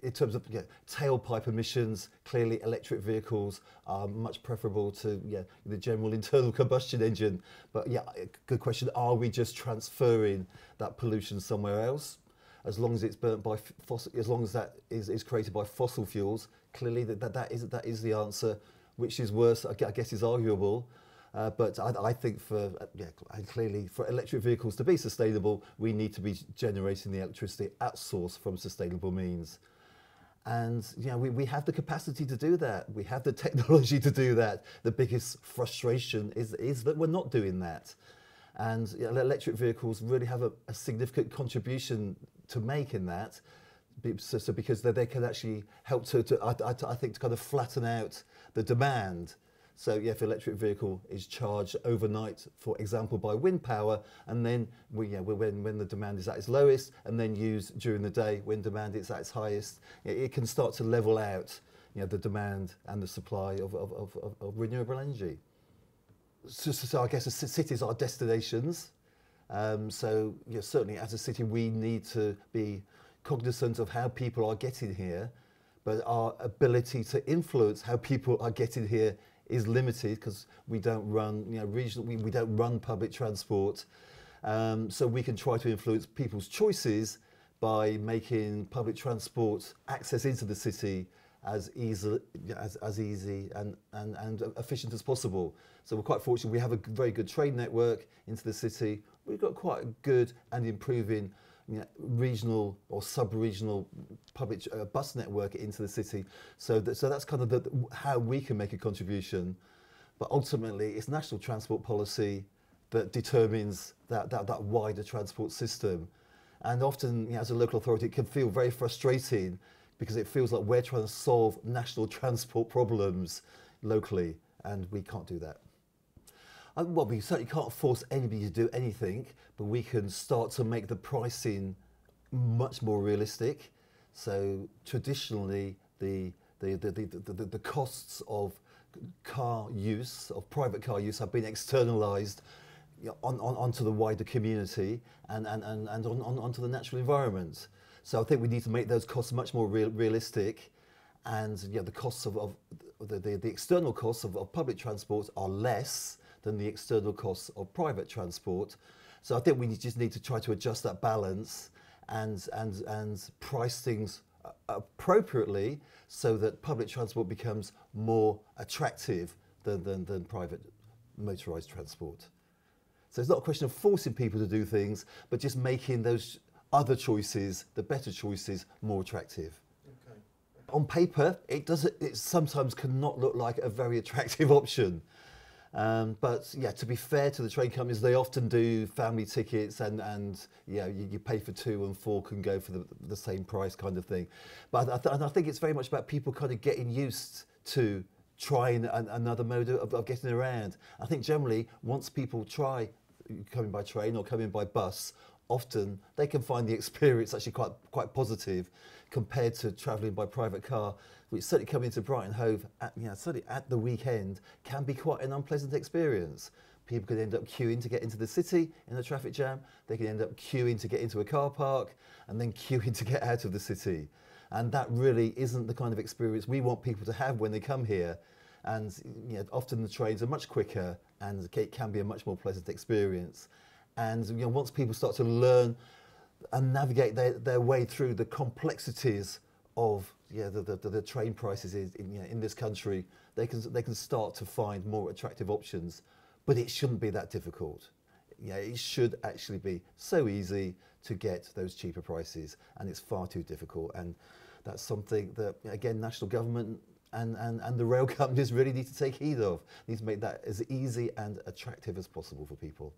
in terms of tailpipe emissions, clearly electric vehicles are much preferable to the general internal combustion engine. But yeah, good question. Are we just transferring that pollution somewhere else? As long as it's burnt by fossil, as long as that is created by fossil fuels, clearly that is the answer. Which is worse, I guess, is arguable. But I think clearly for electric vehicles to be sustainable, we need to be generating the electricity at source from sustainable means. And we have the capacity to do that. We have the technology to do that. The biggest frustration is that we're not doing that. And electric vehicles really have a significant contribution to make in that. So because they can actually help I think, to kind of flatten out the demand. So if an electric vehicle is charged overnight, for example, by wind power, and then when the demand is at its lowest, and then used during the day when demand is at its highest, it can start to level out the demand and the supply of renewable energy. So I guess cities are destinations. So certainly as a city we need to be cognizant of how people are getting here, but our ability to influence how people are getting here is limited because we don't run we don't run public transport. So we can try to influence people's choices by making public transport access into the city as easy and efficient as possible. So we're quite fortunate. We have a very good train network into the city. We've got quite a good and improving regional or sub-regional public bus network into the city. So that's kind of how we can make a contribution. But ultimately, it's national transport policy that determines that wider transport system. And often, as a local authority, it can feel very frustrating because it feels like we're trying to solve national transport problems locally, and we can't do that. Well, we certainly can't force anybody to do anything, but we can start to make the pricing much more realistic. So traditionally, the costs of car use, of private car use, have been externalised onto the wider community and onto the natural environment. So I think we need to make those costs much more realistic, and the costs of the external costs of public transport are less than the external costs of private transport. So I think we just need to try to adjust that balance and price things appropriately so that public transport becomes more attractive than private motorised transport. So it's not a question of forcing people to do things, but just making those other choices, the better choices, more attractive. Okay. On paper, it sometimes cannot look like a very attractive option. But yeah, to be fair to the train companies, they often do family tickets and you pay for 2 and 4 can go for the same price kind of thing. But I think it's very much about people kind of getting used to trying another mode of getting around. I think generally, once people try coming by train or coming by bus, often they can find the experience actually quite positive compared to travelling by private car, which certainly coming to Brighton Hove certainly at the weekend can be quite an unpleasant experience. People could end up queuing to get into the city in a traffic jam. They can end up queuing to get into a car park and then queuing to get out of the city. And that really isn't the kind of experience we want people to have when they come here. And often the trains are much quicker and it can be a much more pleasant experience. And once people start to learn and navigate their way through the complexities of the train prices in this country, they can start to find more attractive options. But it shouldn't be that difficult. It should actually be so easy to get those cheaper prices, and it's far too difficult. And that's something that, again, national government and the rail companies really need to take heed of. Need to make that as easy and attractive as possible for people.